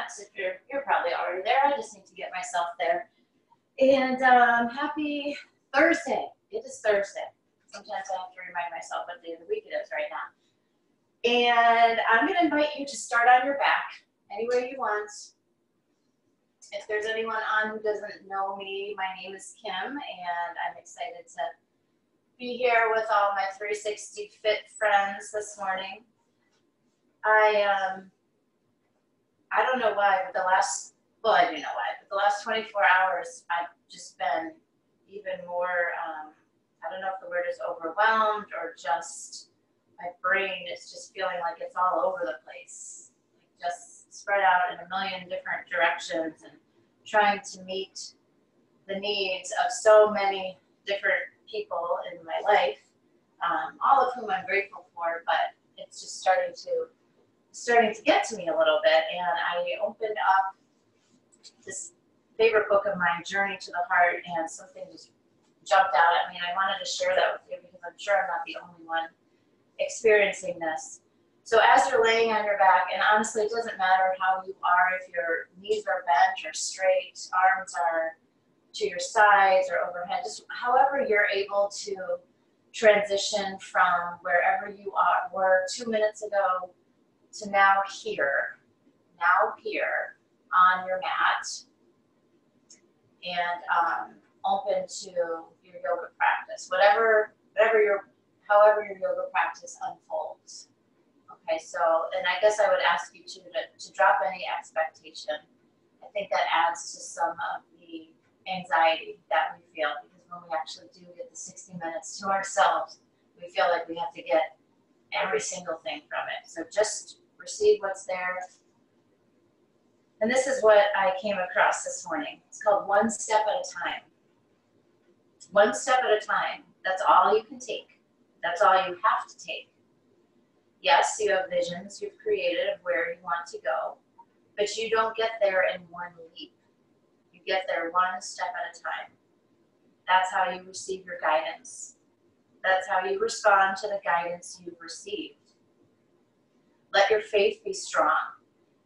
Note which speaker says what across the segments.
Speaker 1: not. If you're probably already there. I just need to get myself there. And happy Thursday. It is Thursday. Sometimes I have to remind myself what day of the week it is right now. And I'm going to invite you to start on your back, any way you want. If there's anyone on who doesn't know me, my name is Kim, and I'm excited to be here with all my 360 Fit friends this morning. I don't know why, but I do know why, but the last 24 hours, I've just been even more, I don't know if the word is overwhelmed or just my brain is just feeling like it's all over the place, like just spread out in a million different directions and trying to meet the needs of so many different people in my life, all of whom I'm grateful for, but it's just starting to get to me a little bit. And I opened up this favorite book of mine, Journey to the Heart, and something just jumped out at me. And I wanted to share that with you because I'm sure I'm not the only one experiencing this. So as you're laying on your back, and honestly, it doesn't matter how you are, if your knees are bent or straight, arms are to your sides or overhead, just however you're able to transition from wherever you were 2 minutes ago to now here on your mat, and open to your yoga practice, however your yoga practice unfolds. Okay, so, and I guess I would ask you to drop any expectation. I think that adds to some of the anxiety that we feel, because when we actually do get the 60 minutes to ourselves, we feel like we have to get every single thing from it. So just receive what's there. And this is what I came across this morning. It's called One Step at a Time. One step at a time. That's all you can take. That's all you have to take. Yes, you have visions you've created of where you want to go, but you don't get there in one leap. You get there one step at a time. That's how you receive your guidance. That's how you respond to the guidance you've received. Let your faith be strong.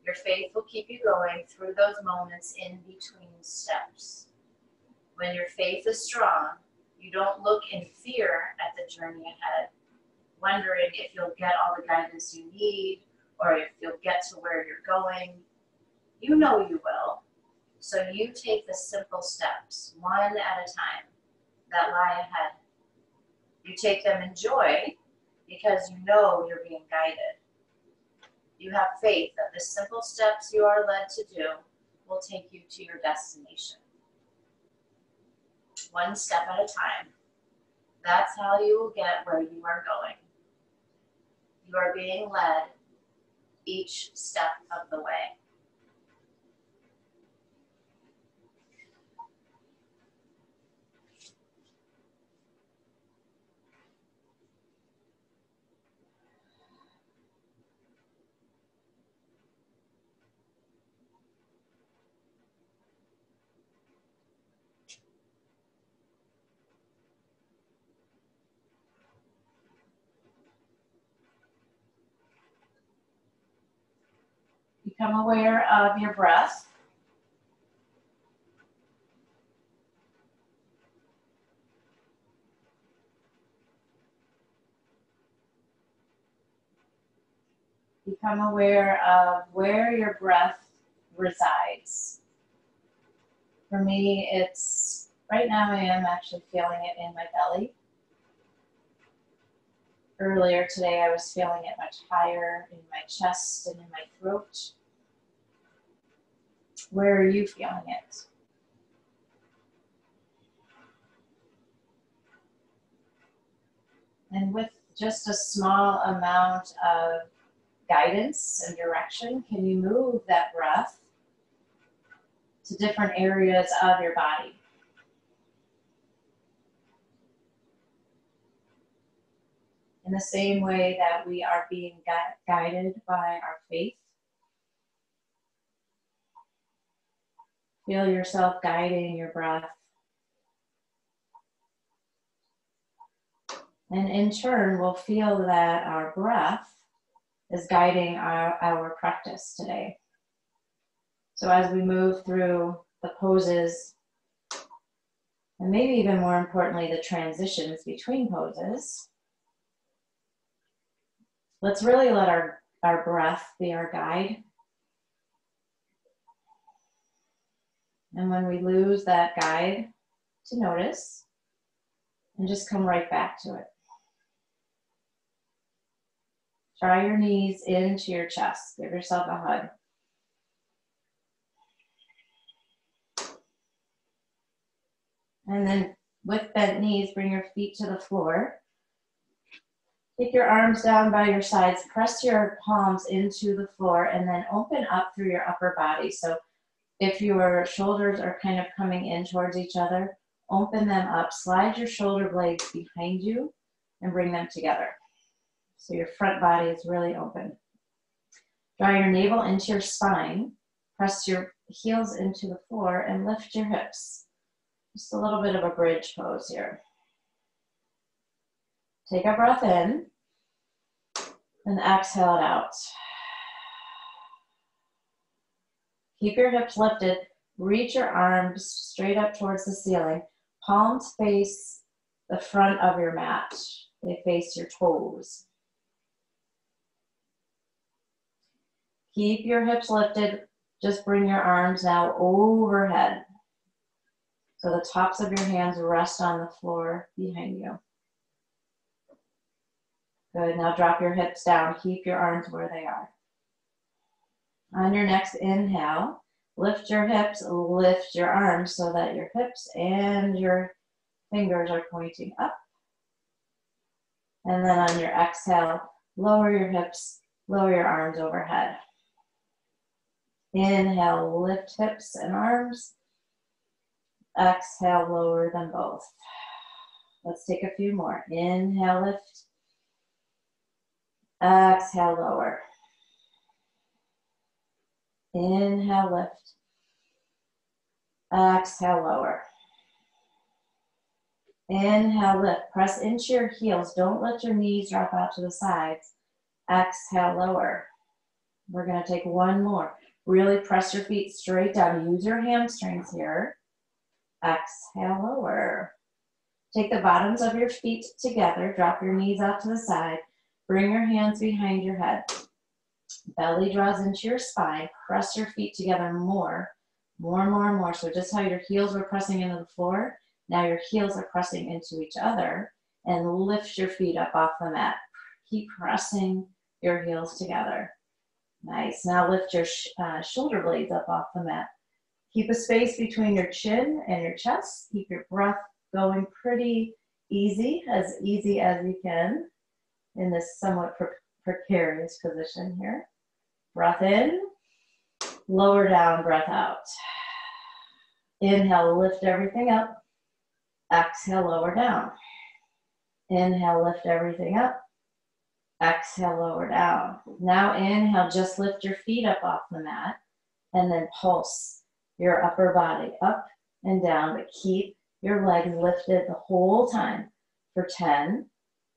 Speaker 1: Your faith will keep you going through those moments in between steps. When your faith is strong, you don't look in fear at the journey ahead, wondering if you'll get all the guidance you need or if you'll get to where you're going. You know you will. So you take the simple steps, one at a time, that lie ahead. You take them in joy because you know you're being guided. You have faith that the simple steps you are led to do will take you to your destination. One step at a time. That's how you will get where you are going. You are being led each step of the way. Become aware of your breath. Become aware of where your breath resides. For me, it's, right now I am actually feeling it in my belly. Earlier today, I was feeling it much higher in my chest and in my throat. Where are you feeling it? And with just a small amount of guidance and direction, can you move that breath to different areas of your body? In the same way that we are being guided by our faith, feel yourself guiding your breath. And in turn, we'll feel that our breath is guiding our practice today. So as we move through the poses, and maybe even more importantly, the transitions between poses, let's really let our breath be our guide. And when we lose that guide, to notice and just come right back to it. Draw your knees into your chest. Give yourself a hug. And then with bent knees, bring your feet to the floor. Take your arms down by your sides. Press your palms into the floor and then open up through your upper body. So if your shoulders are kind of coming in towards each other, open them up. Slide your shoulder blades behind you and bring them together. So your front body is really open. Draw your navel into your spine. Press your heels into the floor and lift your hips. Just a little bit of a bridge pose here. Take a breath in and exhale it out. Keep your hips lifted. Reach your arms straight up towards the ceiling. Palms face the front of your mat. They face your toes. Keep your hips lifted. Just bring your arms now overhead. So the tops of your hands rest on the floor behind you. Good, now drop your hips down. Keep your arms where they are. On your next inhale, lift your hips, lift your arms so that your hips and your fingers are pointing up. And then on your exhale, lower your hips, lower your arms overhead. Inhale, lift hips and arms. Exhale, lower them both. Let's take a few more. Inhale, lift. Exhale, lower. Inhale, lift. Exhale, lower. Inhale, lift. Press into your heels. Don't let your knees drop out to the sides. Exhale, lower. We're going to take one more. Really press your feet straight down. Use your hamstrings here. Exhale, lower. Take the bottoms of your feet together. Drop your knees out to the side. Bring your hands behind your head. Belly draws into your spine. Press your feet together more. More. So just how your heels were pressing into the floor, now your heels are pressing into each other, and lift your feet up off the mat. Keep pressing your heels together. Nice. Now lift your shoulder blades up off the mat. Keep a space between your chin and your chest. Keep your breath going pretty easy as you can in this somewhat precarious position here. Breath in, lower down, breath out. Inhale, lift everything up. Exhale, lower down. Inhale, lift everything up. Exhale, lower down. Now inhale, just lift your feet up off the mat and then pulse your upper body up and down, but keep your legs lifted the whole time for 10,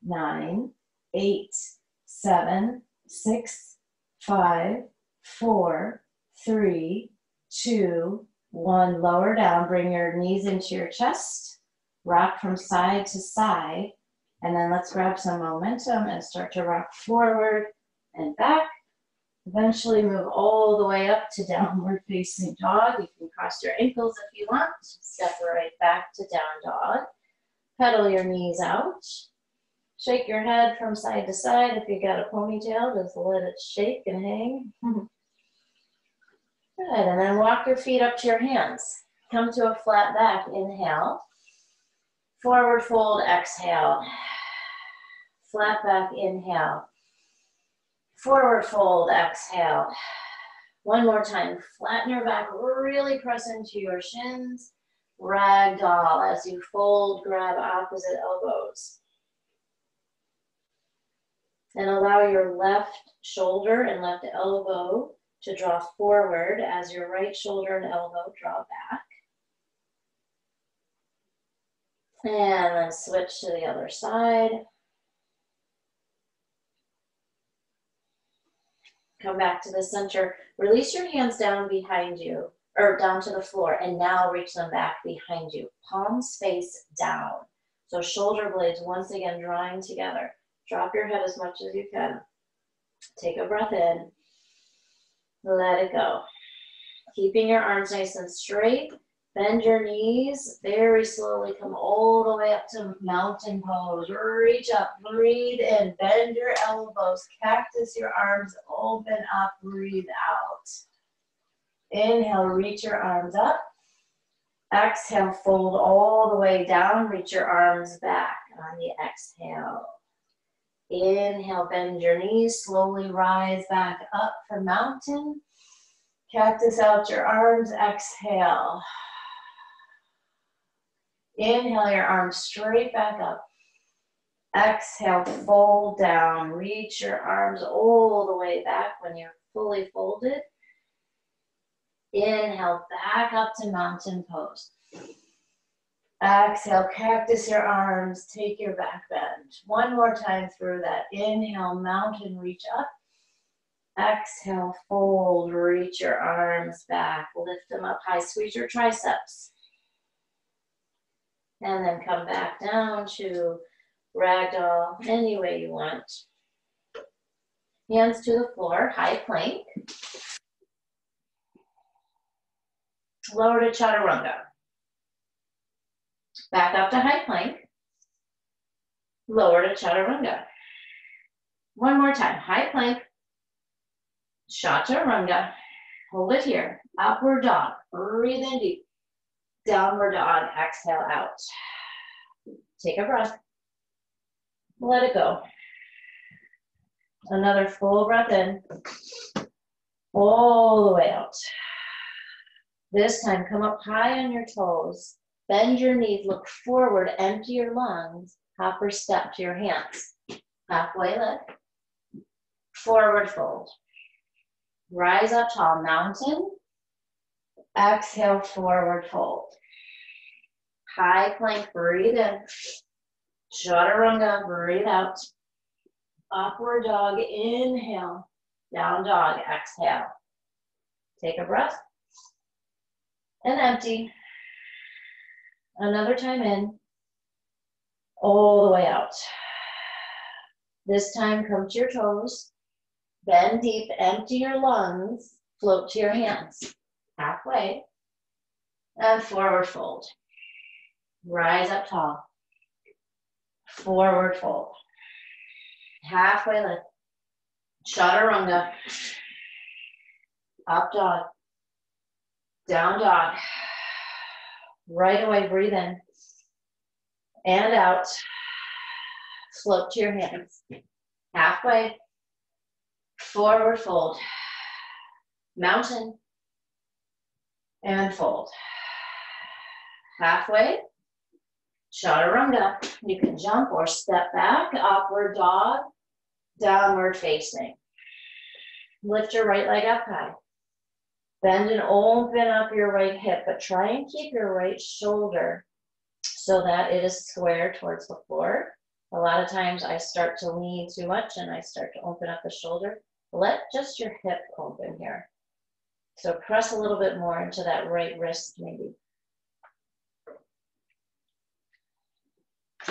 Speaker 1: 9, 8, 7, 6, 5, 4, 3, 2, 1. Lower down. Bring your knees into your chest. Rock from side to side. And then let's grab some momentum and start to rock forward and back. Eventually move all the way up to downward facing dog. You can cross your ankles if you want. Step right back to down dog. Pedal your knees out. Shake your head from side to side. If you got a ponytail, just let it shake and hang. Good, and then walk your feet up to your hands. Come to a flat back, inhale. Forward fold, exhale. Flat back, inhale. Forward fold, exhale. One more time, flatten your back, really press into your shins. Ragdoll as you fold, grab opposite elbows. And allow your left shoulder and left elbow to draw forward as your right shoulder and elbow draw back. And then switch to the other side. Come back to the center. Release your hands down behind you, or down to the floor, and now reach them back behind you. Palms face down. So shoulder blades once again drawing together. Drop your head as much as you can. Take a breath in. Let it go. Keeping your arms nice and straight. Bend your knees. Very slowly come all the way up to mountain pose. Reach up. Breathe in. Bend your elbows. Cactus your arms. Open up. Breathe out. Inhale. Reach your arms up. Exhale. Fold all the way down. Reach your arms back on the exhale. Inhale, bend your knees, slowly rise back up for mountain. Cactus out your arms, exhale. Inhale, your arms straight back up. Exhale, fold down. Reach your arms all the way back when you're fully folded. Inhale, back up to mountain pose. Exhale, cactus your arms, take your back bend. One more time through that. Inhale, mountain, reach up. Exhale, fold, reach your arms back. Lift them up high, squeeze your triceps. And then come back down to ragdoll, any way you want. Hands to the floor, high plank. Lower to chaturanga. Back up to high plank. Lower to chaturanga. One more time. High plank. Chaturanga. Hold it here. Upward dog. Breathe in deep. Downward dog. Exhale out. Take a breath. Let it go. Another full breath in. All the way out. This time, come up high on your toes. Bend your knees, look forward, empty your lungs, hopper step to your hands. Halfway lift, forward fold. Rise up tall, mountain. Exhale, forward fold. High plank, breathe in. Chaturanga, breathe out. Upward dog, inhale. Down dog, exhale. Take a breath. And empty. Another time in, all the way out. This time, come to your toes, bend deep, empty your lungs, float to your hands, halfway, and forward fold. Rise up tall, forward fold, halfway lift, chaturanga, up dog, down dog. Right away, breathe in and out. Float to your hands. Halfway, forward fold, mountain, and fold. Halfway, chaturanga. You can jump or step back, upward dog, downward facing. Lift your right leg up high. Bend and open up your right hip, but try and keep your right shoulder so that it is square towards the floor. A lot of times I start to lean too much and I start to open up the shoulder. Let just your hip open here. So press a little bit more into that right wrist maybe.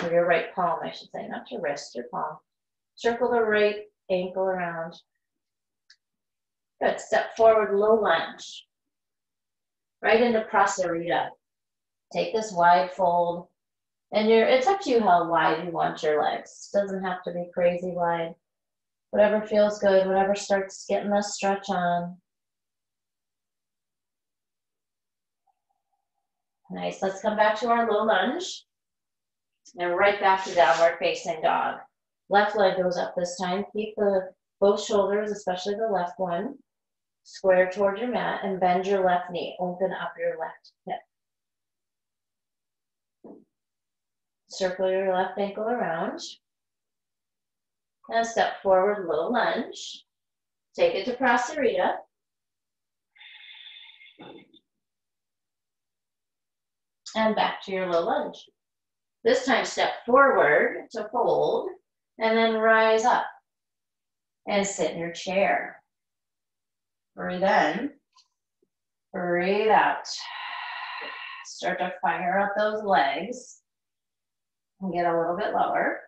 Speaker 1: Or your right palm, I should say, not your wrist, your palm. Circle the right ankle around. Good, step forward, low lunge. Right into Prasarita. Take this wide fold. And it's up to you how wide you want your legs. It doesn't have to be crazy wide. Whatever feels good, whatever starts getting the stretch on. Nice, let's come back to our low lunge. And right back to downward facing dog. Left leg goes up this time. Keep both shoulders, especially the left one, square toward your mat and bend your left knee. Open up your left hip. Circle your left ankle around. And step forward, low lunge. Take it to Prasarita. And back to your low lunge. This time step forward to fold and then rise up and sit in your chair. Breathe in, breathe out. Start to fire up those legs and get a little bit lower.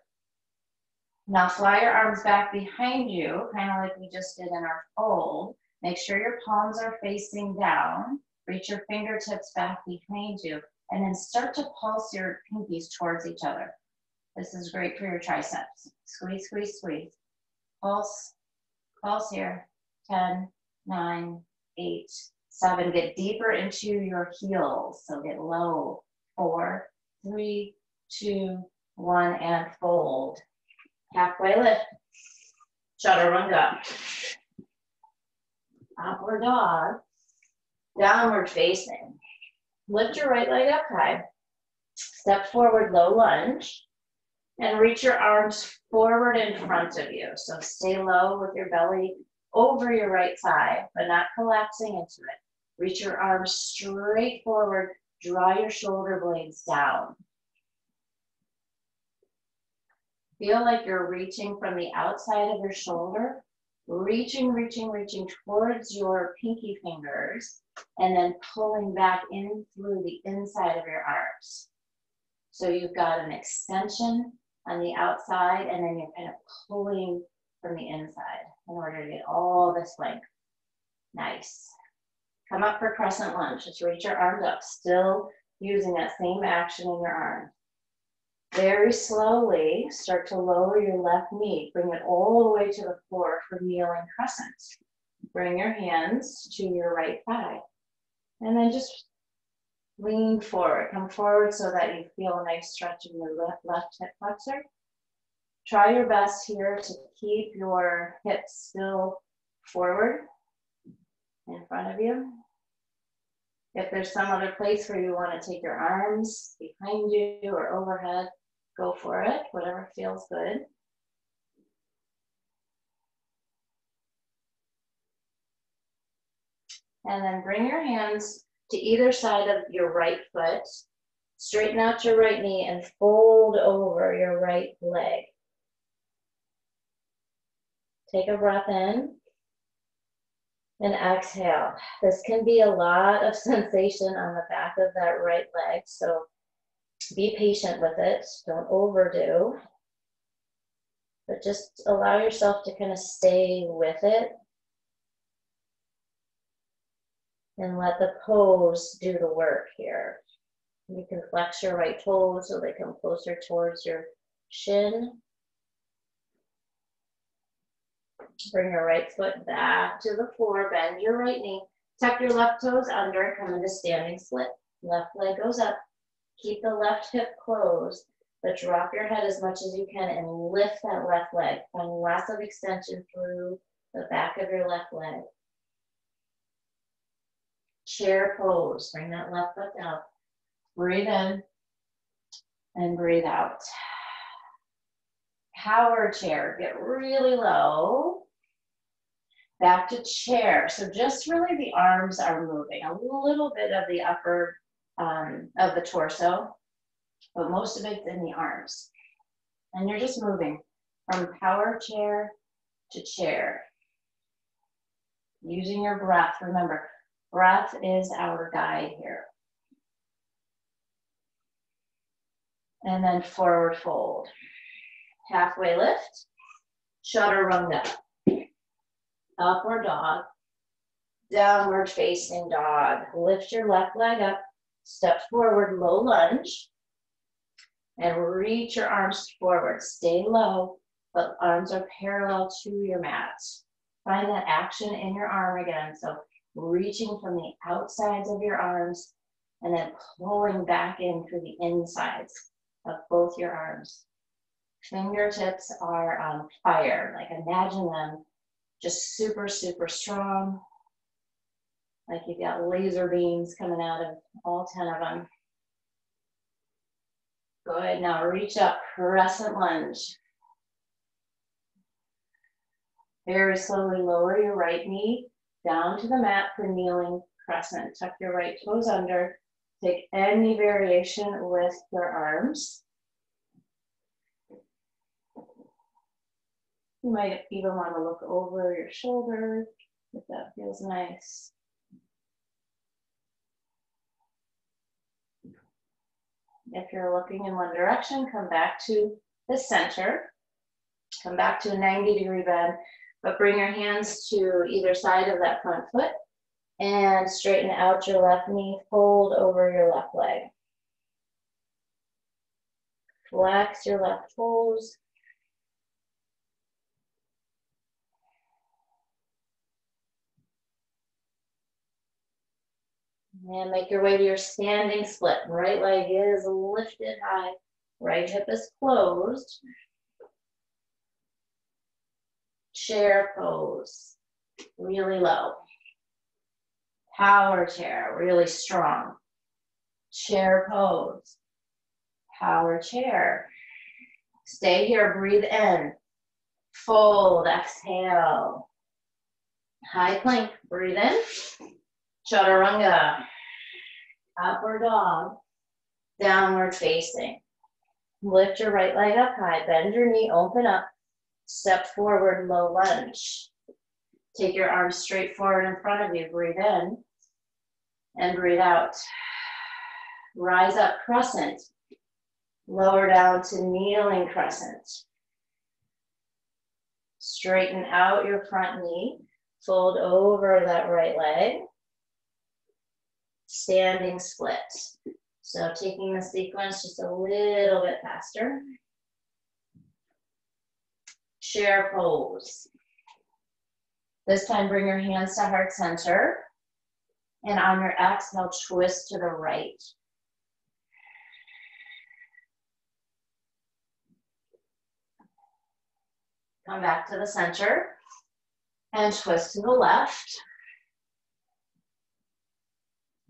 Speaker 1: Now fly your arms back behind you, kind of like we just did in our fold. Make sure your palms are facing down. Reach your fingertips back behind you, and then start to pulse your pinkies towards each other. This is great for your triceps. Squeeze, squeeze, squeeze. Pulse, pulse here. 10, 9, 8, 7. Get deeper into your heels. So get low. 4, 3, 2, 1, and fold. Halfway lift. Chaturanga. Upward dog. Downward facing. Lift your right leg up high. Step forward, low lunge. And reach your arms forward in front of you. So stay low with your belly over your right thigh, but not collapsing into it. Reach your arms straight forward. Draw your shoulder blades down. Feel like you're reaching from the outside of your shoulder, reaching, reaching, reaching towards your pinky fingers, and then pulling back in through the inside of your arms. So you've got an extension on the outside, and then you're kind of pulling from the inside in order to get all this length. Nice. Come up for crescent lunge. Just reach your arms up, still using that same action in your arm. Very slowly, start to lower your left knee. Bring it all the way to the floor for kneeling crescent. Bring your hands to your right thigh. And then just lean forward. Come forward so that you feel a nice stretch in your left hip flexor. Try your best here to keep your hips still forward in front of you. If there's some other place where you want to take your arms behind you or overhead, go for it, whatever feels good. And then bring your hands to either side of your right foot. Straighten out your right knee and fold over your right leg. Take a breath in and exhale. This can be a lot of sensation on the back of that right leg, so be patient with it. Don't overdo, but just allow yourself to kind of stay with it and let the pose do the work here. You can flex your right toes so they come closer towards your shin. Bring your right foot back to the floor, bend your right knee, tuck your left toes under, come into standing split. Left leg goes up. Keep the left hip closed, but drop your head as much as you can and lift that left leg. Find lots of extension through the back of your left leg. Chair pose. Bring that left foot down. Breathe in and breathe out. Power chair. Get really low. Back to chair. So just really the arms are moving. A little bit of the upper of the torso, but most of it's in the arms. And you're just moving from power chair to chair. Using your breath. Remember, breath is our guide here. And then forward fold. Halfway lift. Chaturanga. Upward dog. Downward facing dog. Lift your left leg up. Step forward, low lunge. And reach your arms forward. Stay low, but arms are parallel to your mat. Find that action in your arm again. So reaching from the outsides of your arms and then pulling back in through the insides of both your arms. Fingertips are on fire. Like imagine them just super, super strong. Like you've got laser beams coming out of all 10 of them. Good, now reach up, crescent lunge. Very slowly lower your right knee down to the mat for kneeling crescent. Tuck your right toes under. Take any variation with your arms. You might even want to look over your shoulder If that feels nice. If you're looking in one direction, come back to the center. Come back to a 90-degree bend, but bring your hands to either side of that front foot and straighten out your left knee, fold over your left leg. Flex your left toes. And make your way to your standing split. Right leg is lifted high. Right hip is closed. Chair pose, really low. Power chair, really strong. Chair pose. Power chair. Stay here, breathe in. Fold, exhale. High plank, breathe in. Chaturanga. Upward dog. Downward facing. Lift your right leg up high, bend your knee, open up. Step forward, low lunge. Take your arms straight forward in front of you, breathe in. And breathe out. Rise up, crescent. Lower down to kneeling crescent. Straighten out your front knee. Fold over that right leg. Standing split. So taking the sequence just a little bit faster. Chair pose. This time bring your hands to heart center. And on your exhale, twist to the right. Come back to the center and twist to the left.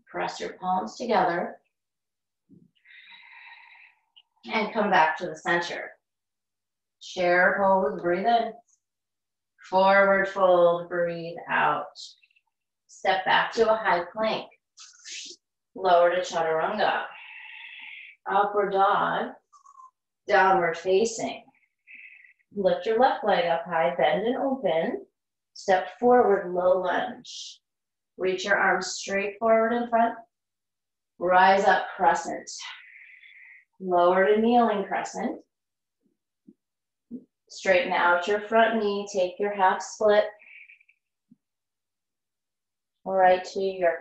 Speaker 1: Press your palms together and come back to the center. Chair pose, breathe in. Forward fold, breathe out. Step back to a high plank. Lower to chaturanga. Upward dog. Downward facing. Lift your left leg up high, bend and open. Step forward, low lunge. Reach your arms straight forward in front. Rise up, crescent. Lower to kneeling crescent. Straighten out your front knee, take your half split. Right to your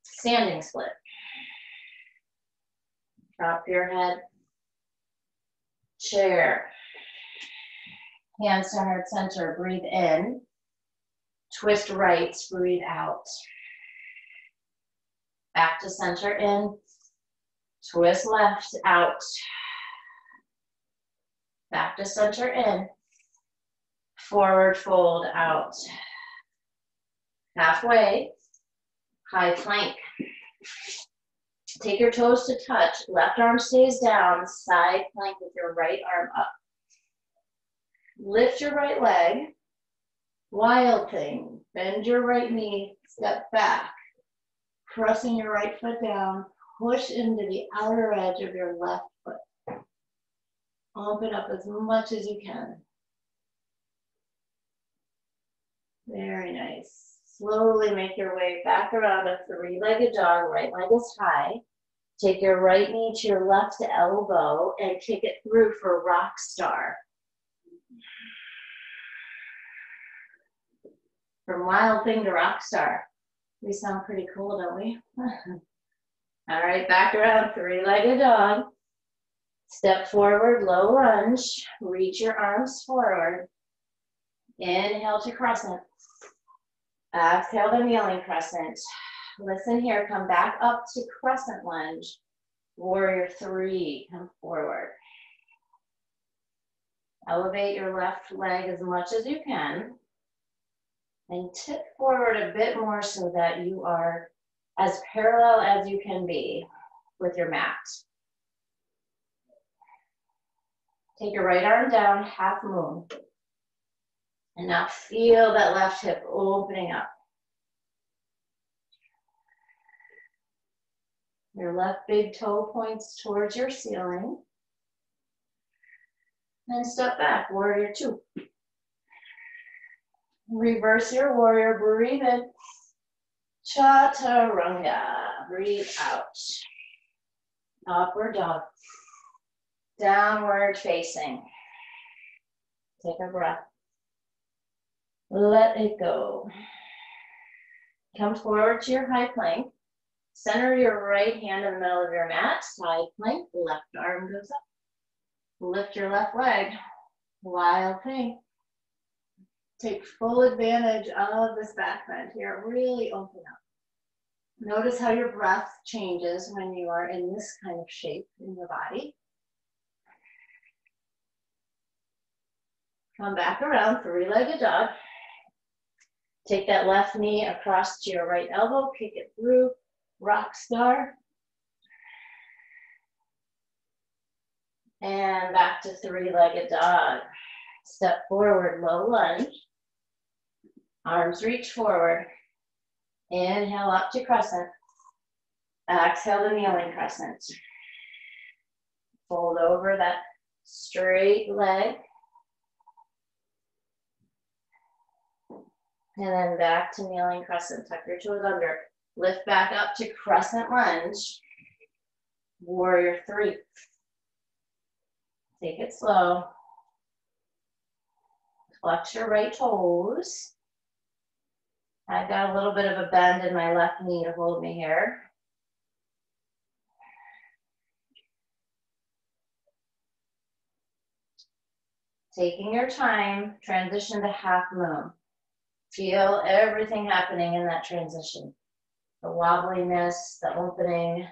Speaker 1: standing split. Drop your head. Chair. Hands to heart center, breathe in. Twist right, breathe out. Back to center in. Twist left, out. Back to center in. Forward fold, out. Halfway, high plank. Take your toes to touch. Left arm stays down. Side plank with your right arm up. Lift your right leg. Wild thing. Bend your right knee. Step back. Pressing your right foot down. Push into the outer edge of your left foot. Open up as much as you can. Very nice. Slowly make your way back around a three-legged dog. Right leg is high. Take your right knee to your left elbow and kick it through for rock star. From wild thing to rock star. We sound pretty cool, don't we? All right, back around, three-legged dog. Step forward, low lunge. Reach your arms forward. Inhale to crescent. Exhale to kneeling crescent. Listen here, come back up to crescent lunge. Warrior three, come forward. Elevate your left leg as much as you can. And tip forward a bit more so that you are as parallel as you can be with your mat. Take your right arm down, half moon. And now feel that left hip opening up. Your left big toe points towards your ceiling. And step back, warrior two. Reverse your warrior, breathe in. Chaturanga, breathe out. Upward dog. Downward facing. Take a breath. Let it go. Come forward to your high plank. Center your right hand in the middle of your mat. Side plank, left arm goes up. Lift your left leg. Wild thing. Take full advantage of this back bend here. Really open up. Notice how your breath changes when you are in this kind of shape in your body. Come back around, three-legged dog. Take that left knee across to your right elbow, kick it through, rock star. And back to three-legged dog. Step forward, low lunge. Arms reach forward. Inhale up to crescent. Exhale to kneeling crescent. Fold over that straight leg. And then back to kneeling crescent. Tuck your toes under. Lift back up to crescent lunge. Warrior three. Take it slow. Flex your right toes. I've got a little bit of a bend in my left knee to hold me here. Taking your time, transition to half moon. Feel everything happening in that transition. The wobbliness, the opening.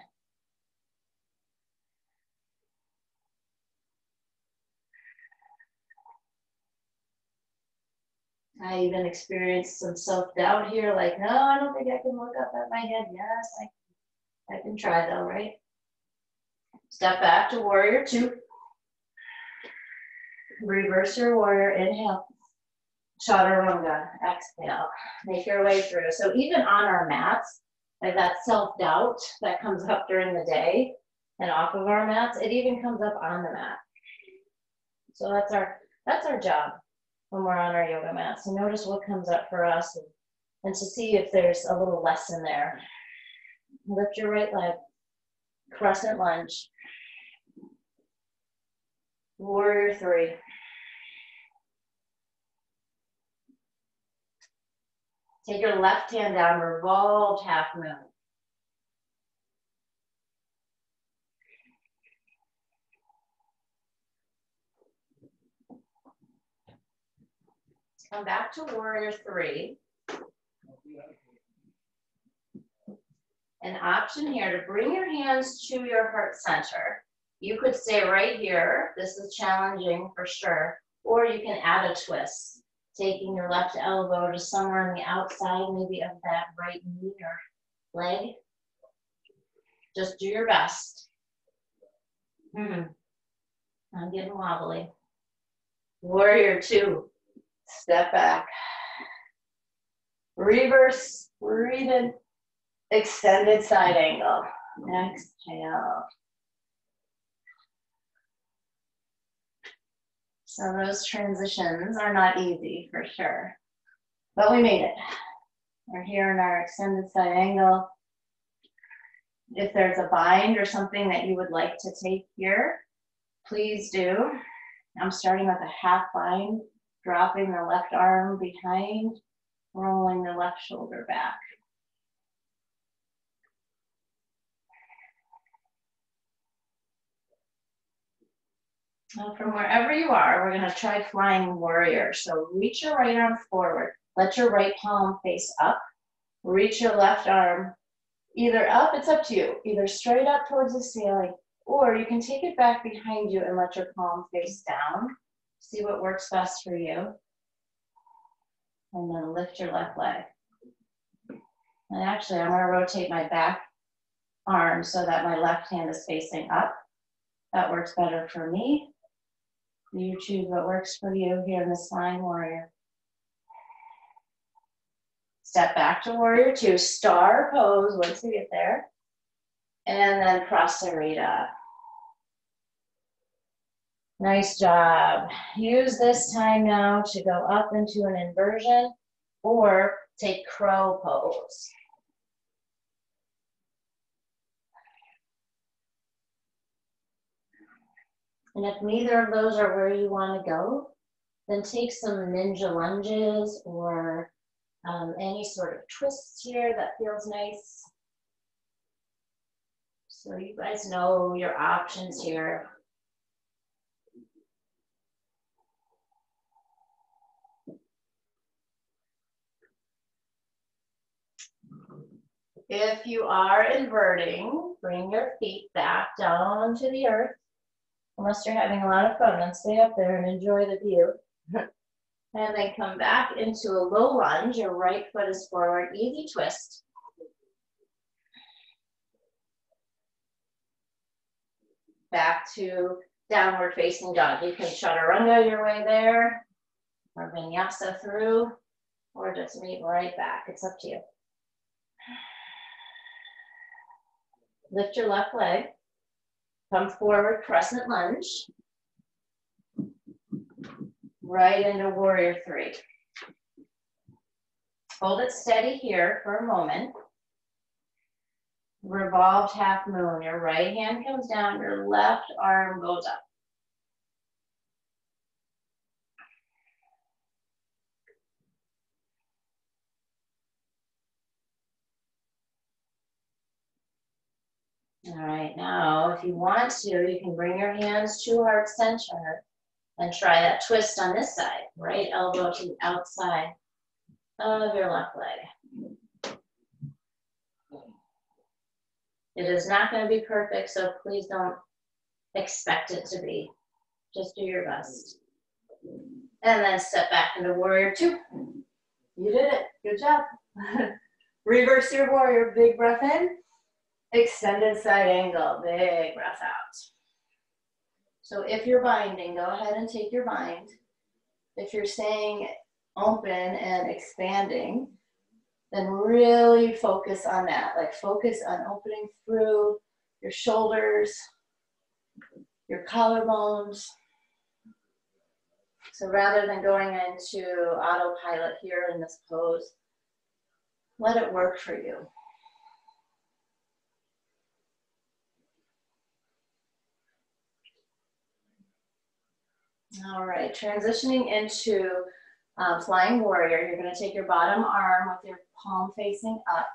Speaker 1: I even experienced some self-doubt here, like, no, I don't think I can look up at my head. Yes, I can try though, right? Step back to warrior two. Reverse your warrior, inhale. Chaturanga, exhale. Make your way through. So even on our mats, like that self-doubt that comes up during the day and off of our mats, it even comes up on the mat. So that's our job when we're on our yoga mat. So notice what comes up for us and to see if there's a little lesson there. Lift your right leg, crescent lunge. Warrior three. Take your left hand down, revolved half moon. Come back to warrior three. An option here to bring your hands to your heart center. You could stay right here. This is challenging for sure. Or you can add a twist, taking your left elbow to somewhere on the outside, maybe of that right knee or leg. Just do your best. I'm getting wobbly. Warrior two. Step back. Reverse, breathe in. Extended side angle. Exhale. So those transitions are not easy for sure, but we made it. We're here in our extended side angle. If there's a bind or something that you would like to take here, please do. I'm starting with a half bind, dropping the left arm behind, rolling the left shoulder back. Now from wherever you are, we're going to try flying warrior. So reach your right arm forward. Let your right palm face up. Reach your left arm either up, it's up to you, either straight up towards the ceiling, or you can take it back behind you and let your palm face down. See what works best for you. And then lift your left leg. And actually, I'm going to rotate my back arm so that my left hand is facing up. That works better for me. You choose what works for you here in this flying warrior. Step back to warrior two, star pose once you get there. And then Prasarita. Nice job. Use this time now to go up into an inversion. or take crow pose. And if neither of those are where you want to go, then take some ninja lunges or any sort of twists here that feels nice. So you guys know your options here. If you are inverting, bring your feet back down to the earth. Unless you're having a lot of fun, then stay up there and enjoy the view. And then come back into a low lunge. Your right foot is forward, easy twist. Back to downward facing dog. You can chaturanga your way there, or vinyasa through, or just meet right back. It's up to you. Lift your left leg. Come forward, crescent lunge. Right into warrior three. Hold it steady here for a moment. Revolved half moon. Your right hand comes down, your left arm goes up. All right, now if you want to, you can bring your hands to heart center and try that twist on this side. Right elbow to the outside of your left leg. It is not going to be perfect, so please don't expect it to be. Just do your best. And then step back into warrior two. You did it. Good job. Reverse your warrior. Big breath in. Extended side angle. Big breath out. So if you're binding, go ahead and take your bind. If you're staying open and expanding, then really focus on that. Like focus on opening through your shoulders, your collarbones. So rather than going into autopilot here in this pose, let it work for you. All right, transitioning into flying warrior. You're going to take your bottom arm with your palm facing up.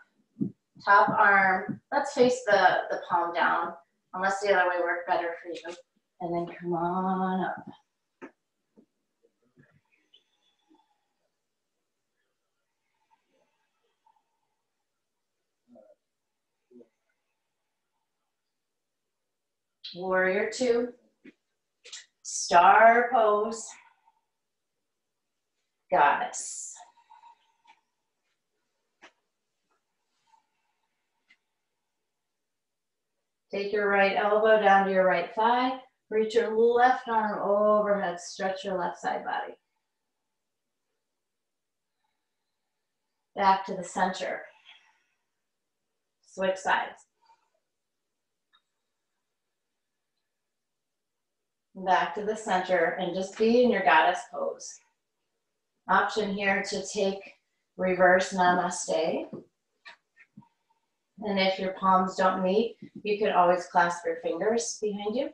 Speaker 1: Top arm, let's face the palm down, unless the other way worked better for you. And then come on up. Warrior two, star pose, goddess. Take your right elbow down to your right thigh, reach your left arm overhead, stretch your left side body. Back to the center. Switch sides. Back to the center and just be in your goddess pose. Option here to take reverse namaste. And if your palms don't meet, you can always clasp your fingers behind you.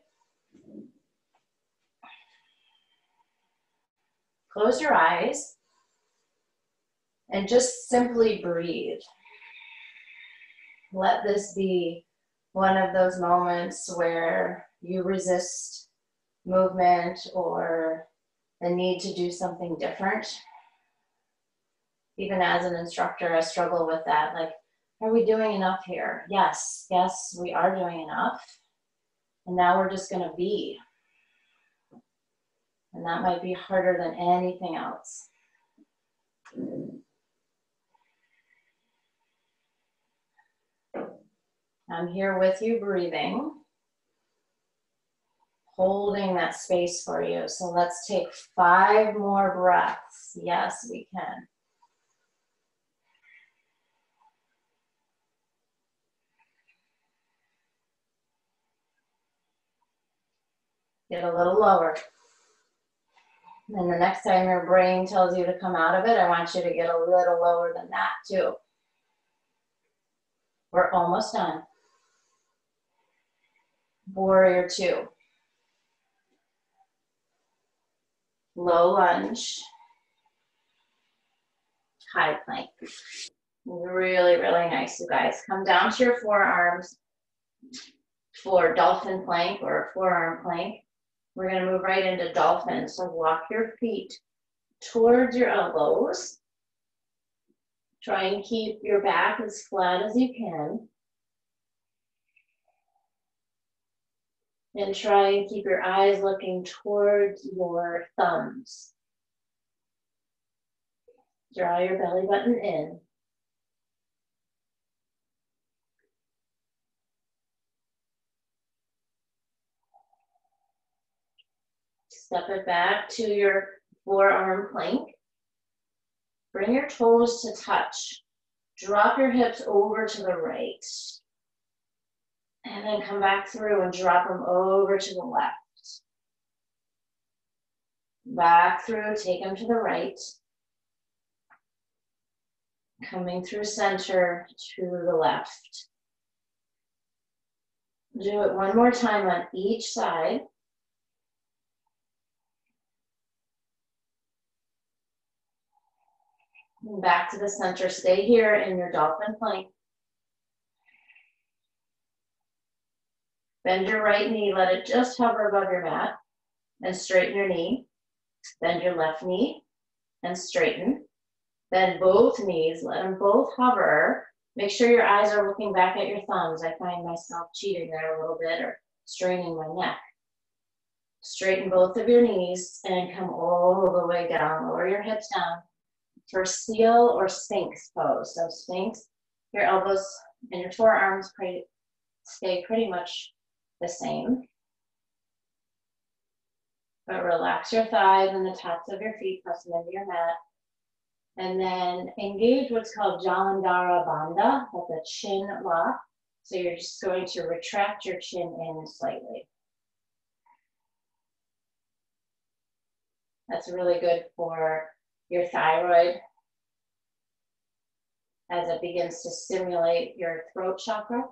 Speaker 1: Close your eyes and just simply breathe. Let this be one of those moments where you resist movement or the need to do something different. Even as an instructor, I struggle with that. Like, are we doing enough here? Yes, yes, we are doing enough. And now we're just going to be. And that might be harder than anything else. I'm here with you, breathing. Holding that space for you. So let's take 5 more breaths. Yes, we can. Get a little lower. And then the next time your brain tells you to come out of it, I want you to get a little lower than that too. We're almost done. Warrior two. Low lunge. High plank. Really, really nice, you guys. Come down to your forearms for dolphin plank or forearm plank. We're going to move right into dolphin. So walk your feet towards your elbows. Try and keep your back as flat as you can. And try and keep your eyes looking towards your thumbs. Draw your belly button in. Step it back to your forearm plank. Bring your toes to touch. Drop your hips over to the right. And then come back through and drop them over to the left. Back through, take them to the right. Coming through center to the left. Do it one more time on each side. And back to the center. Stay here in your dolphin plank. Bend your right knee, let it just hover above your mat, and straighten your knee. Bend your left knee and straighten. Bend both knees, let them both hover. Make sure your eyes are looking back at your thumbs. I find myself cheating there a little bit or straining my neck. Straighten both of your knees and come all the way down. Lower your hips down for seal or sphinx pose. So sphinx, your elbows and your forearms stay pretty much the same. But relax your thighs and the tops of your feet, press them into your mat. And then engage what's called Jalandhara Bandha, that's a chin lock. So you're just going to retract your chin in slightly. That's really good for your thyroid as it begins to stimulate your throat chakra.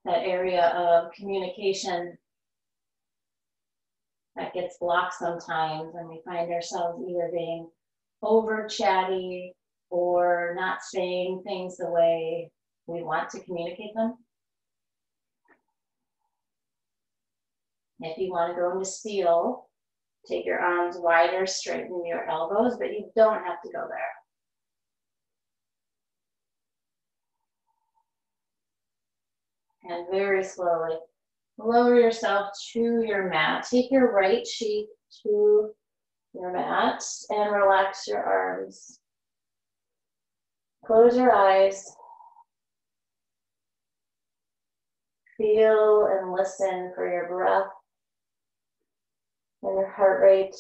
Speaker 1: That area of communication that gets blocked sometimes, and we find ourselves either being over chatty or not saying things the way we want to communicate them. If you want to go into seal, take your arms wider, straighten your elbows, but you don't have to go there. And very slowly, lower yourself to your mat. Take your right cheek to your mat and relax your arms. Close your eyes. Feel and listen for your breath and your heart rate.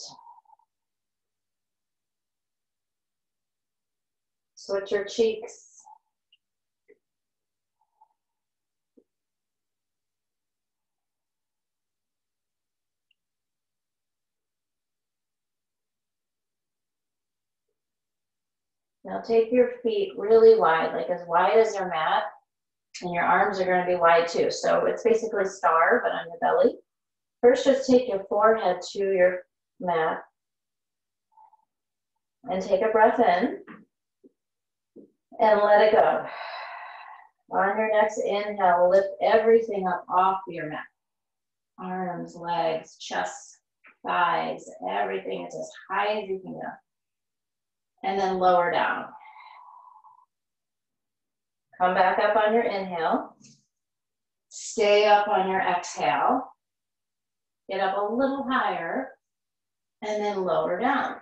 Speaker 1: Switch your cheeks. Now take your feet really wide, like as wide as your mat, and your arms are going to be wide too. So it's basically star, but on your belly. First, just take your forehead to your mat and take a breath in and let it go. On your next inhale, lift everything up off your mat. Arms, legs, chest, thighs, everything is as high as you can go. And then lower down. Come back up on your inhale. Stay up on your exhale. Get up a little higher and then lower down.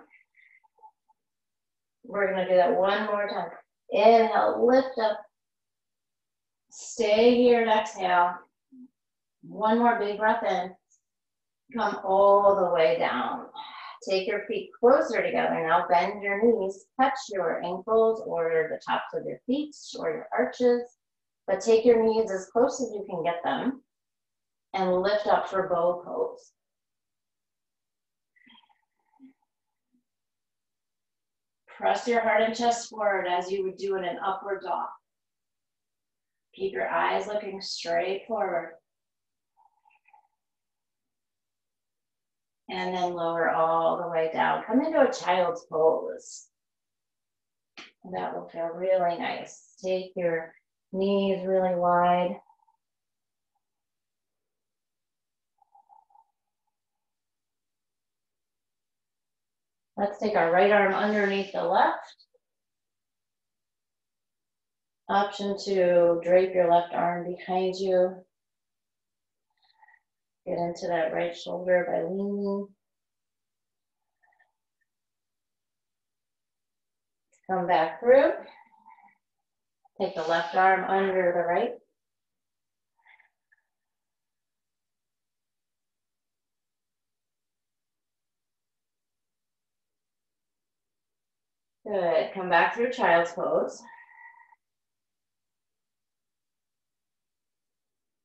Speaker 1: We're going to do that one more time. Inhale, lift up. Stay here and exhale. One more big breath in. Come all the way down. Take your feet closer together now. Bend your knees, touch your ankles or the tops of your feet or your arches. But take your knees as close as you can get them and lift up for bow pose. Press your heart and chest forward as you would do in an upward dog. Keep your eyes looking straight forward. And then lower all the way down. Come into a child's pose. And that will feel really nice. Take your knees really wide. Let's take our right arm underneath the left. Option to drape your left arm behind you. Get into that right shoulder by leaning. Come back through. Take the left arm under the right. Good. Come back through child's pose.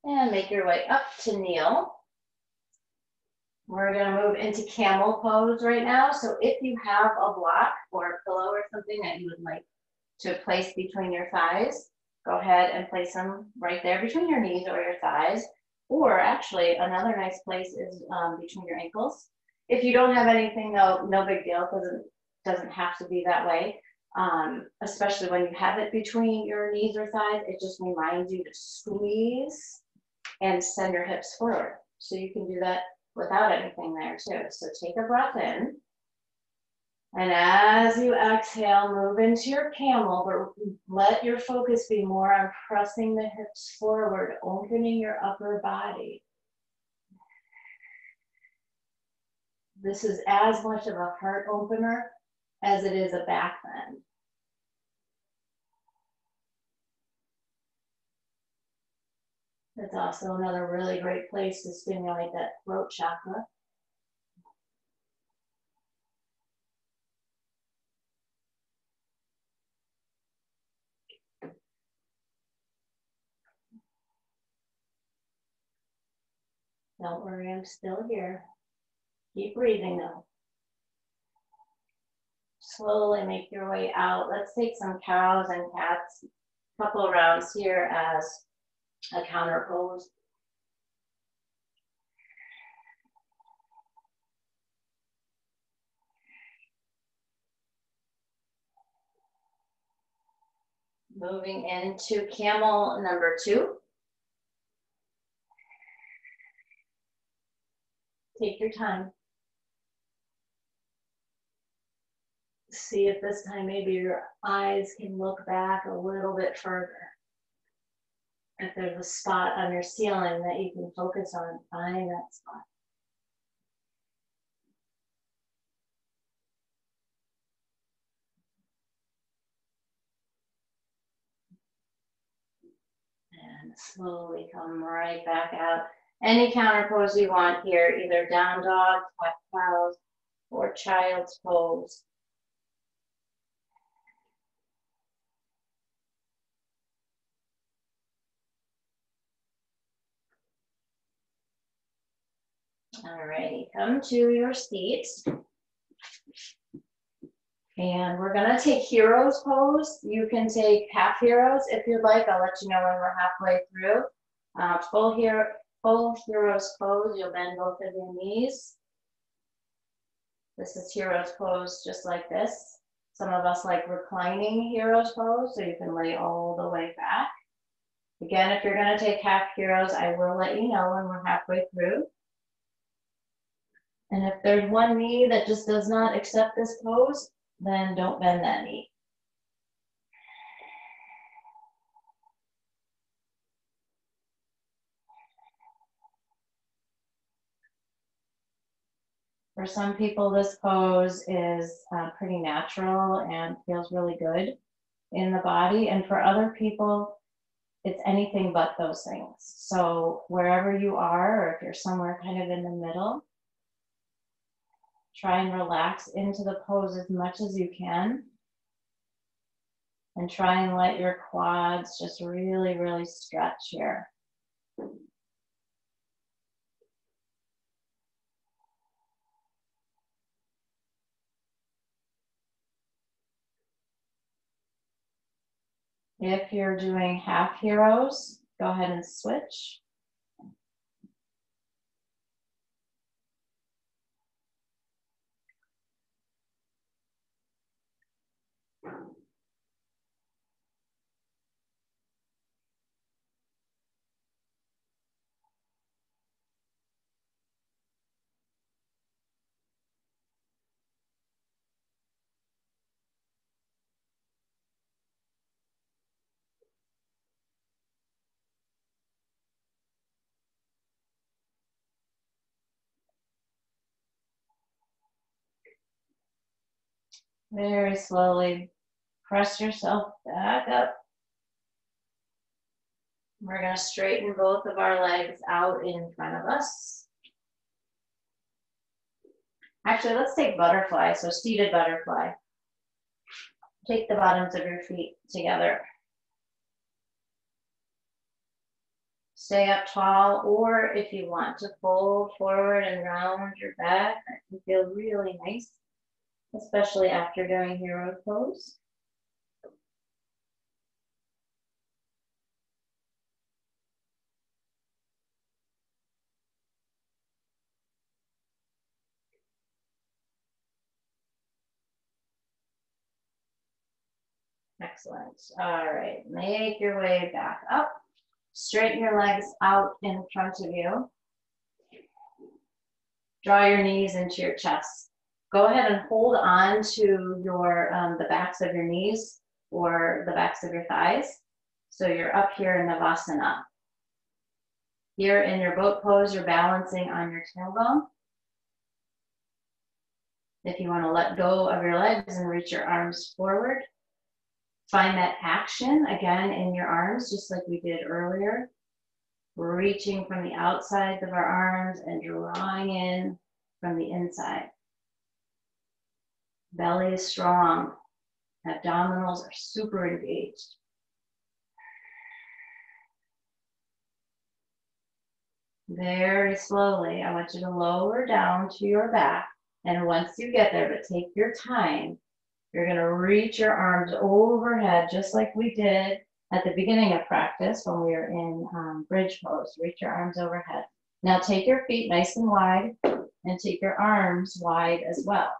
Speaker 1: And make your way up to kneel. We're going to move into camel pose right now. So if you have a block or a pillow or something that you would like to place between your thighs, go ahead and place them right there between your knees or your thighs. Or actually, another nice place is between your ankles. If you don't have anything, though, no big deal, because it doesn't have to be that way. Especially when you have it between your knees or thighs, it just reminds you to squeeze and send your hips forward. So you can do that without anything there too. So take a breath in. And as you exhale, move into your camel, but let your focus be more on pressing the hips forward, opening your upper body. This is as much of a heart opener as it is a back bend. It's also another really great place to stimulate that throat chakra. Don't worry, I'm still here. Keep breathing though. Slowly make your way out. Let's take some cows and cats, a couple of rounds here as a counter pose. Moving into camel number 2. Take your time. See if this time maybe your eyes can look back a little bit further. If there's a spot on your ceiling that you can focus on, find that spot. And slowly come right back out. Any counter pose you want here, either down dog, cat cows, or child's pose. Alrighty, come to your seat. And we're gonna take hero's pose. You can take half heroes if you'd like. I'll let you know when we're halfway through. Full hero's pose, you'll bend both of your knees. This is hero's pose just like this. Some of us like reclining hero's pose, so you can lay all the way back. Again, if you're gonna take half heroes, I will let you know when we're halfway through. And if there's one knee that just does not accept this pose, then don't bend that knee. For some people, this pose is pretty natural and feels really good in the body. And for other people, it's anything but those things. So wherever you are, or if you're somewhere kind of in the middle, try and relax into the pose as much as you can. And try and let your quads just really, really stretch here. If you're doing half heroes, go ahead and switch. Very slowly press yourself back up. We're going to straighten both of our legs out in front of us. Actually, let's take butterfly, so seated butterfly. Take the bottoms of your feet together. Stay up tall, or if you want to fold forward and round your back, that can feel really nice, especially after doing hero pose. Excellent. All right, make your way back up. Straighten your legs out in front of you. Draw your knees into your chest. Go ahead and hold on to your the backs of your knees or the backs of your thighs. So you're up here in Navasana. Here in your boat pose, you're balancing on your tailbone. If you want to let go of your legs and reach your arms forward, find that action again in your arms, just like we did earlier. We're reaching from the outsides of our arms and drawing in from the inside. Belly is strong. Abdominals are super engaged. Very slowly, I want you to lower down to your back. And once you get there, but take your time, you're going to reach your arms overhead, just like we did at the beginning of practice when we were in bridge pose. Reach your arms overhead. Now take your feet nice and wide and take your arms wide as well.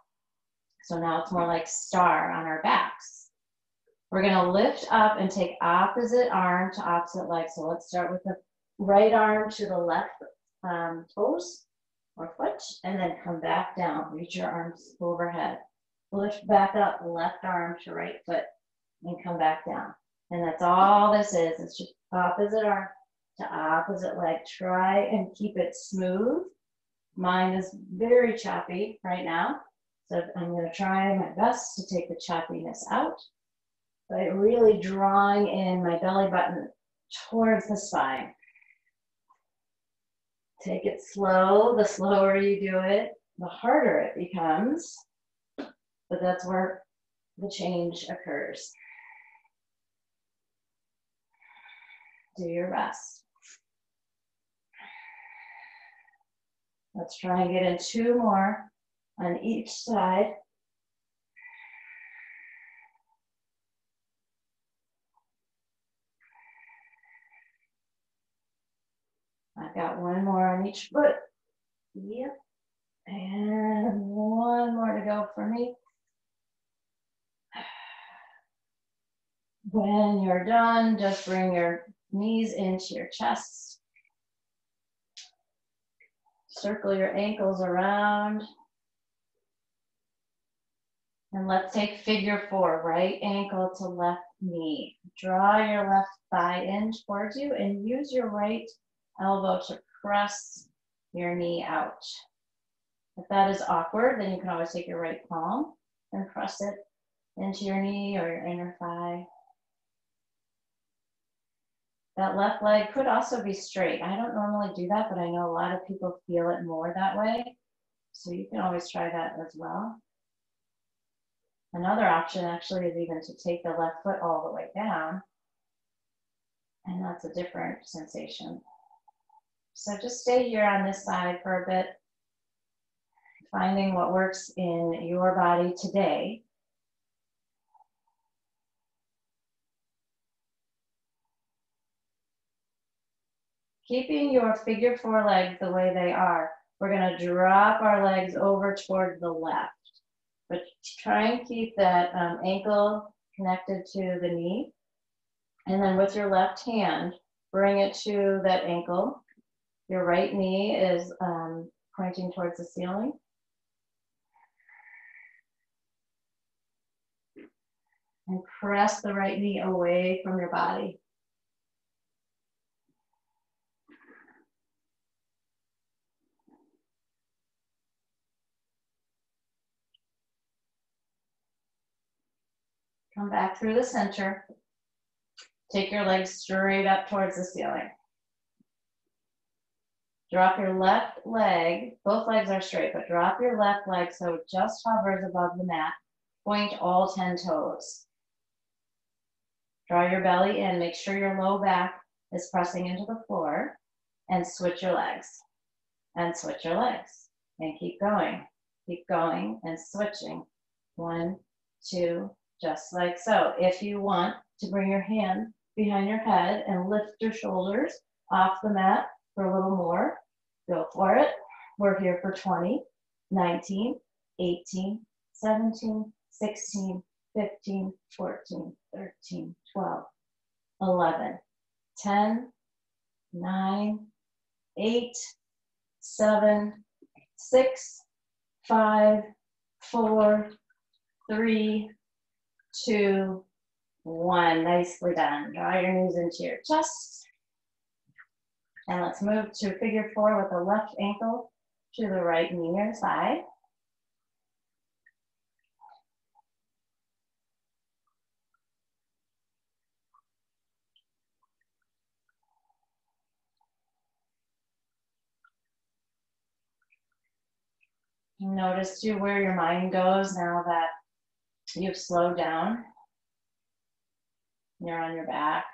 Speaker 1: So now it's more like star on our backs. We're going to lift up and take opposite arm to opposite leg. So let's start with the right arm to the left toes or foot, and then come back down. Reach your arms overhead. Lift back up, left arm to right foot, and come back down. And that's all this is. It's just opposite arm to opposite leg. Try and keep it smooth. Mine is very choppy right now. So I'm going to try my best to take the choppiness out by really drawing in my belly button towards the spine. Take it slow. The slower you do it, the harder it becomes. But that's where the change occurs. Do your best. Let's try and get in 2 more on each side. I've got 1 more on each foot. Yep. And 1 more to go for me. When you're done, just bring your knees into your chest. Circle your ankles around. And let's take figure 4, right ankle to left knee. Draw your left thigh in towards you and use your right elbow to press your knee out. If that is awkward, then you can always take your right palm and press it into your knee or your inner thigh. That left leg could also be straight. I don't normally do that, but I know a lot of people feel it more that way. So you can always try that as well. Another option actually is even to take the left foot all the way down. And that's a different sensation. So just stay here on this side for a bit, finding what works in your body today. Keeping your figure four legs the way they are, we're going to drop our legs over toward the left. But try and keep that ankle connected to the knee. And then with your left hand, bring it to that ankle. Your right knee is pointing towards the ceiling. And press the right knee away from your body. Come back through the center. Take your legs straight up towards the ceiling. Drop your left leg, both legs are straight, but drop your left leg so it just hovers above the mat. Point all 10 toes. Draw your belly in, make sure your low back is pressing into the floor, and switch your legs, and switch your legs, and keep going and switching. 1, 2, just like so. If you want to bring your hand behind your head and lift your shoulders off the mat for a little more, go for it. We're here for 20, 19, 18, 17, 16, 15, 14, 13, 12, 11, 10, 9, 8, 7, 6, 5, 4, 3, 2, 1. Nicely done. Draw your knees into your chest. And let's move to figure four with the left ankle to the right knee or side. Notice too where your mind goes now that you've slowed down. You're on your back.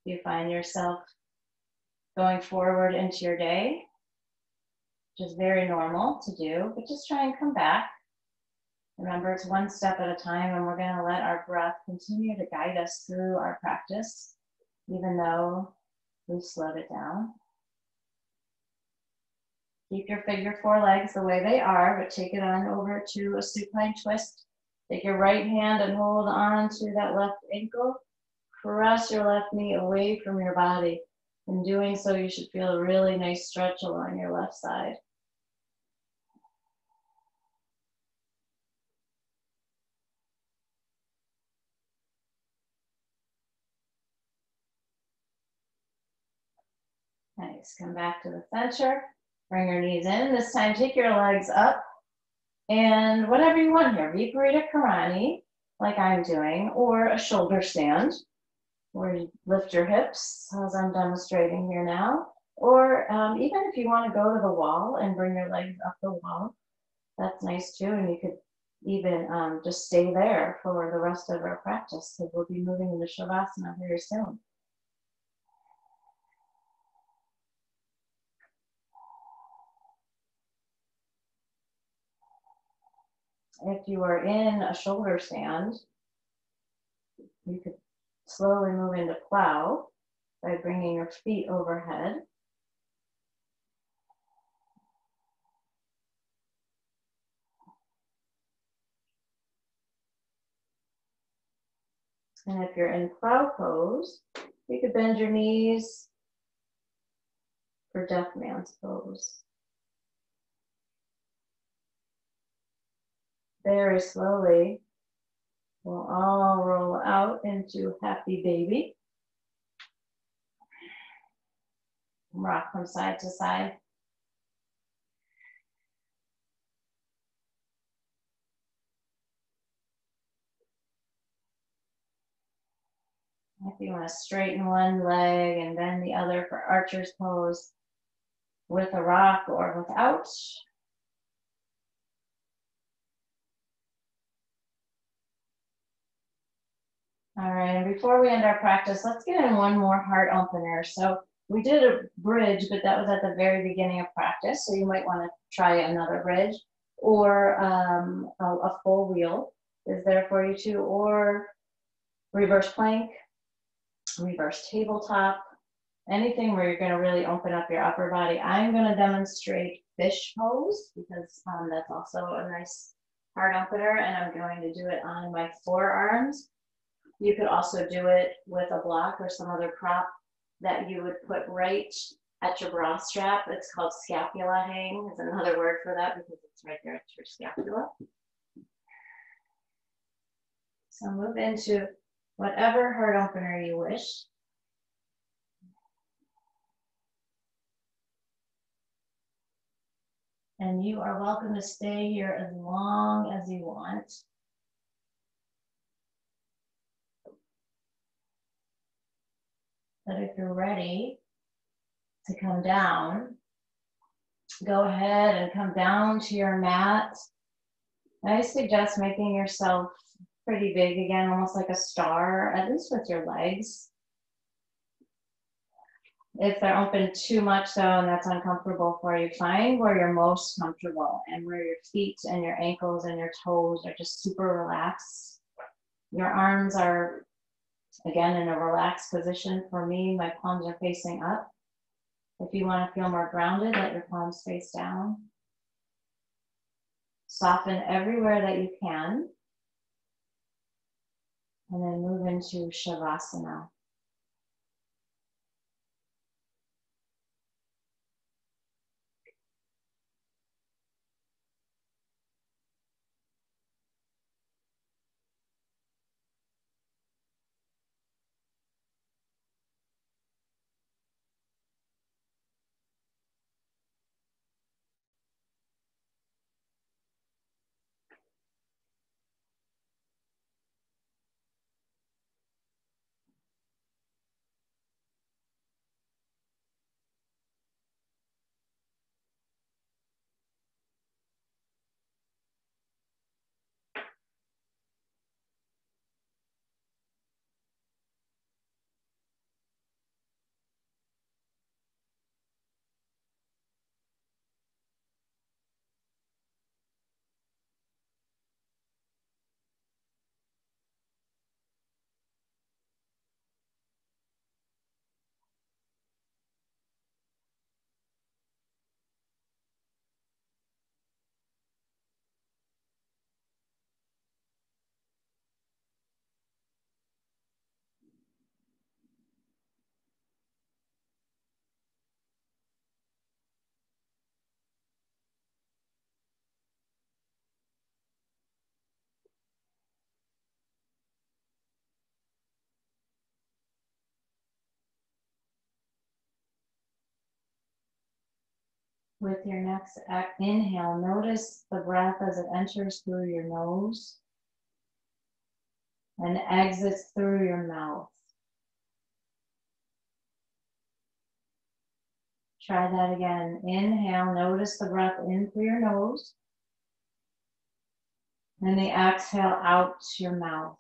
Speaker 1: You find yourself going forward into your day, which is very normal to do, but just try and come back. Remember, it's one step at a time, and we're going to let our breath continue to guide us through our practice, even though we've slowed it down. Keep your figure four legs the way they are, but take it on over to a supine twist. Take your right hand and hold on to that left ankle. Press your left knee away from your body. In doing so, you should feel a really nice stretch along your left side. Nice. Come back to the center. Bring your knees in. This time, take your legs up. And whatever you want here, Viparita Karani, like I'm doing, or a shoulder stand, where you lift your hips, as I'm demonstrating here now. Or even if you want to go to the wall and bring your legs up the wall, that's nice too. And you could even just stay there for the rest of our practice, because we'll be moving into Shavasana very soon. If you are in a shoulder stand, you could slowly move into plow by bringing your feet overhead. And if you're in plow pose, you could bend your knees for Deaf Man's pose. Very slowly, we'll all roll out into Happy Baby. Rock from side to side. If you want to straighten one leg and bend the other for Archer's pose with a rock or without. All right, and before we end our practice, let's get in one more heart opener. So we did a bridge, but that was at the very beginning of practice. So you might want to try another bridge, or a full wheel is there for you too, or reverse plank, reverse tabletop, anything where you're going to really open up your upper body. I'm going to demonstrate fish pose because that's also a nice heart opener, and I'm going to do it on my forearms. You could also do it with a block or some other prop that you would put right at your bra strap. It's called scapula hang, is another word for that because it's right there at your scapula. So move into whatever heart opener you wish. And you are welcome to stay here as long as you want. But if you're ready to come down, go ahead and come down to your mat. I suggest making yourself pretty big again, almost like a star, at least with your legs. If they're open too much though, and that's uncomfortable for you, find where you're most comfortable and where your feet and your ankles and your toes are just super relaxed. Your arms are, again, in a relaxed position. For me, my palms are facing up. If you want to feel more grounded, let your palms face down. Soften everywhere that you can. And then move into Shavasana. With your next inhale, notice the breath as it enters through your nose and exits through your mouth. Try that again. Inhale, notice the breath in through your nose. And the exhale out your mouth.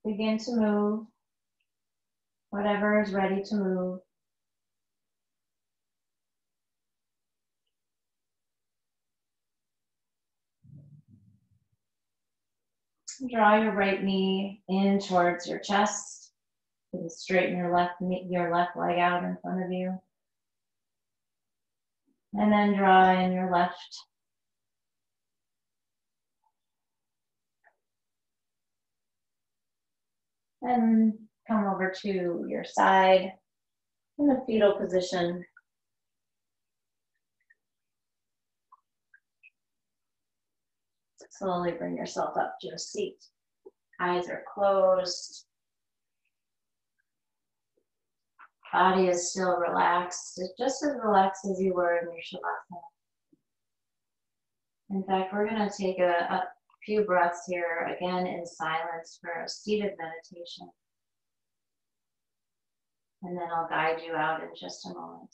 Speaker 1: Begin to move. Whatever is ready to move. Draw your right knee in towards your chest. Straighten your left leg out in front of you. And then draw in your left. And come over to your side in the fetal position. Slowly bring yourself up to a seat. Eyes are closed. Body is still relaxed, just as relaxed as you were in your Shavasana. In fact, we're going to take a few breaths here, again in silence for a seated meditation. And then I'll guide you out in just a moment.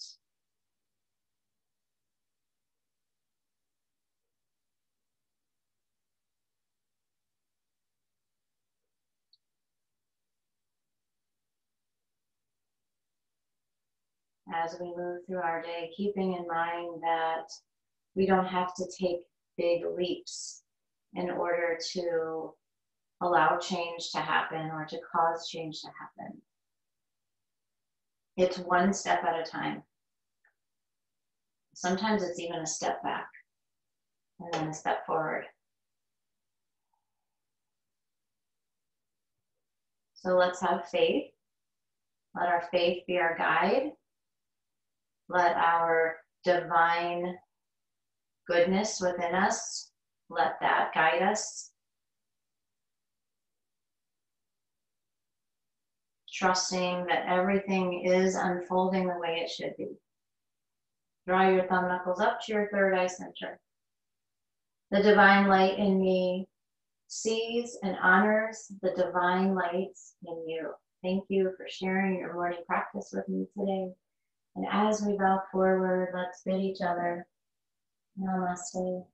Speaker 1: As we move through our day, keeping in mind that we don't have to take big leaps in order to allow change to happen or to cause change to happen. It's one step at a time. Sometimes it's even a step back and then a step forward. So let's have faith. Let our faith be our guide. Let our divine goodness within us, let that guide us. Trusting that everything is unfolding the way it should be. Draw your thumb knuckles up to your third eye center. The divine light in me sees and honors the divine lights in you. Thank you for sharing your morning practice with me today. And as we bow forward, let's bid each other namaste.